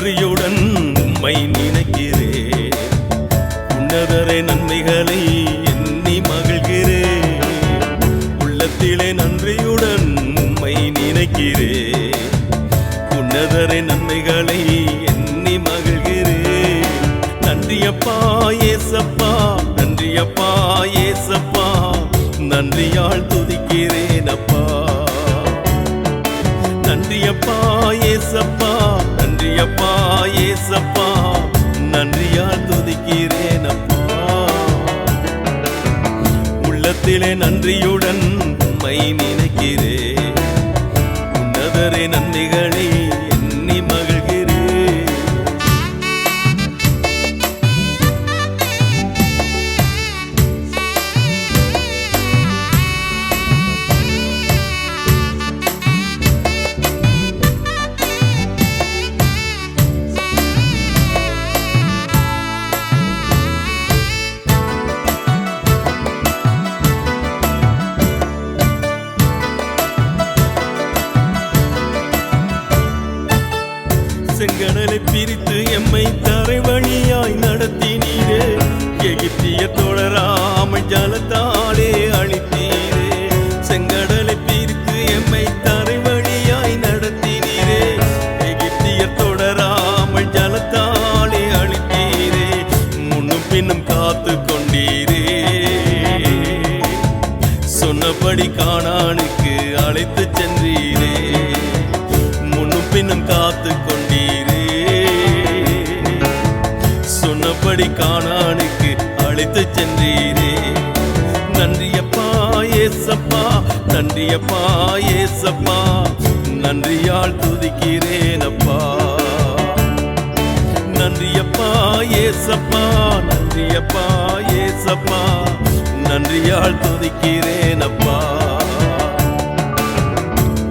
நன்றியுடன் உம்மை நினைக்கிறேன். உன்னதரே நன்மைகளை எண்ணி மகிழ்கிறேன். உள்ளத்திலே நன்றியுடன் உம்மை நினைக்கிறேன். உன்னதரே நன்மைகளை எண்ணி மகிழ்கிறேன். நன்றியப்பா ஏசப்பா, நன்றியப்பா ஏசப்பா, நன்றியால் துதிக்கிறேன் அப்பா. நன்றியப்பா ஏசப்பா, நன்றியப்பா ஏசப்பா, நன்றியால் துதிக்கிறேன் அப்பா. உள்ளத்திலே நன்றியுடன் உம்மை நினைக்கிறேன். உன்னதரே நன்மைகளை எண்ணி மகிழ்கிறேன். செங்கடலை பிரித்து எம்மை தரை வழியாய் நடத்தினீரே. எகிப்திய தொடராமல் ஜலத்தாலே அழித்தீரே. செங்கடலை பிரித்து எம்மை தரை வழியாய் நடத்தினீரே. எகிப்திய தொடராமல் ஜலத்தாலே அழித்தீரே. முன்னும் பின்னும் காத்து கொண்டீரே. சொன்னபடி கானானுக்கு அழைத்து சென்றீரே. முன்னும் பின்னும் காத்து கொண்டீரே. சொன்னபடி கானானுக்கு அழைத்து சென்றீரே. நன்றியப்பா ஏசப்பா, நன்றியப்பா ஏசப்பா, நன்றியால் துதிக்கிறேன் அப்பா. நன்றியப்பா ஏசப்பா, நன்றியப்பா ஏசப்பா, நன்றியால் துதிக்கிறேன் அப்பா.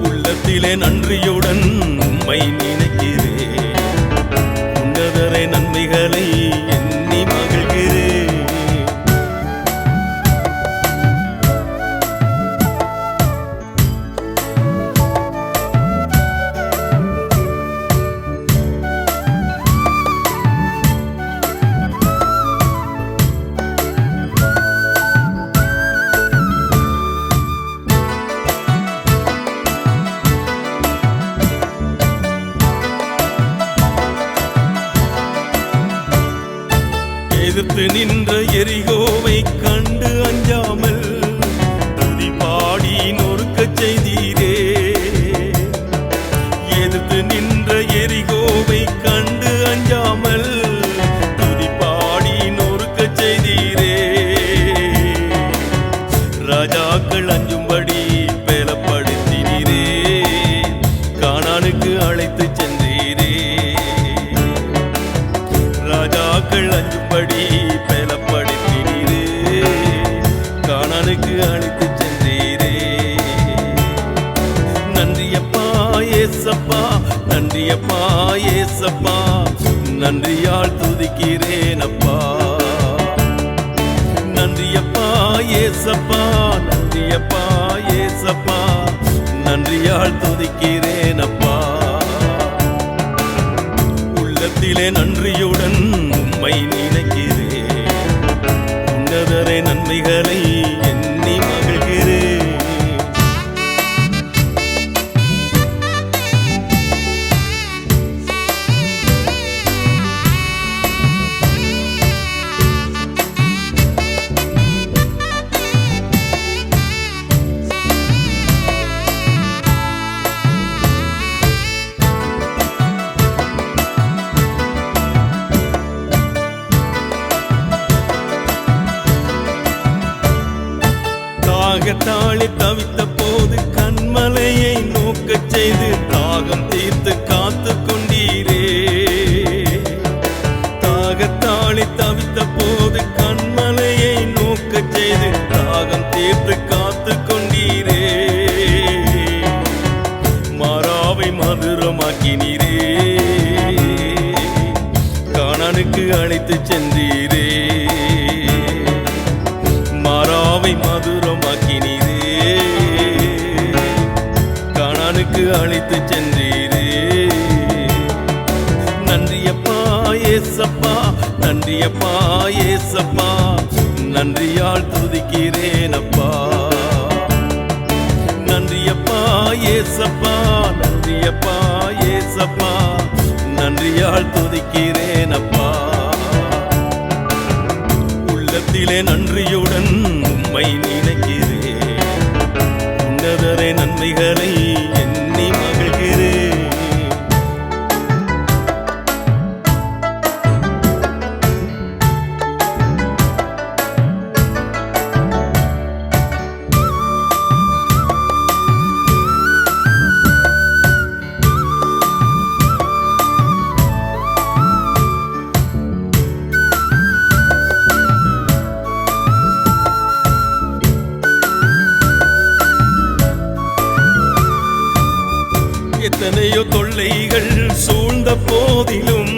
உள்ளத்திலே நன்றியுடன் உம்மை நினைக்கிறேன். உன்னதரே நன்மைகளை எண்ணி மகிழ்கிறேன். எதிர்த்து நின்ற எரிகோவை கண்டு அஞ்சாமல் துதி பாடி நொறுக்கச் செய்தீரே. எதிர்த்து நின்ற எரிகோவை கண்டு அஞ்சாமல் துதி பாடி நொறுக்கச் செய்தீரே. ராஜாக்கள் அஞ்சும்படி பலப்படுத்தினீரே. கானானுக்கு அழைத்து சென்றீரே. ராஜாக்கள் அஞ்சும்படி பலப்படுத்தினீரே. கானானுக்கு அழைத்து சென்றீரே. நன்றியப்பா ஏசப்பா, நன்றியப்பா ஏசப்பா, நன்றியால் துதிக்கிறேன் அப்பா. நன்றியப்பா ஏசப்பா, நன்றியப்பா ஏசப்பா, நன்றியால் துதிக்கிறேன் அப்பா. உள்ளத்திலே நன்றியுடன் உம்மை நினைக்கிறேன். உன்னதரே நன்மைகளை எண்ணி மகிழ்கிறேன். தாகத்தாளி தவித்த போது கண்மலையை நோக்கச் செய்து தாகம் தீர்த்து காத்து கொண்டீரே. தாகத்தாளி தவித்த போது கண்மலையை நோக்கச் செய்து தாகம் தீர்த்து காத்து கொண்டீரே. மாறாவை மதுரமாக்கினீரே. கானானுக்கு அழைத்து சென்றீரே. மாறாவை மதுரமாக்கினீரே. கானானுக்கு அழைத்து சென்றீரே. ஏசப்பா நன்றியப்பா ஏசப்பா நன்றியால் துதிக்கிறேனப்பா நன்றியப்பா ஏசப்பா நன்றியப்பா ஏசப்பா நன்றியால் துதிக்கிறேனப்பா உள்ளத்திலே நன்றியுடன் உம்மை நினைக்கிறேன் உன்னதரே நன்மைகளை எண்ணி மகிழ்கிறேன் எத்தனையோ தொல்லைகள் சூழ்ந்த போதிலும்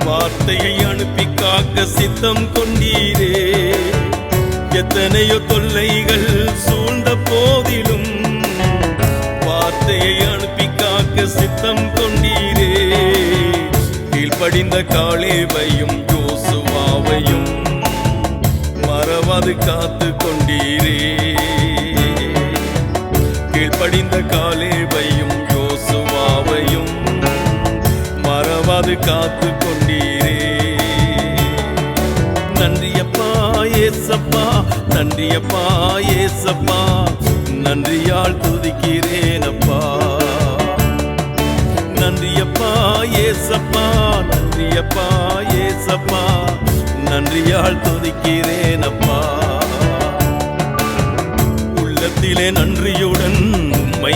வார்த்தையை அனுப்பி காக்க சித்தம் கொண்டீரே எத்தனையோ தொல்லைகள் சூழ்ந்த போதிலும் வார்த்தையை அனுப்பி காக்க சித்தம் கொண்டீரே கீழ்ப்படிந்த காலேவையும் யோசுவாவையும் மறவாது காத்து கொண்டீரே கீழ்ப்படிந்த காலேவையும் யோசுவாவையும் மறவாது காத்து கொண்டீரே நன்றியப்பா ஏசப்பா நன்றியப்பா ஏசப்பா நன்றியால் துதிக்கிறேனப்பா நன்றியப்பா ஏசப்பா நன்றியப்பா ஏசப்பா நன்றியால் துதிக்கிறேனப்பா உள்ளத்திலே நன்றியுடன் உம்மை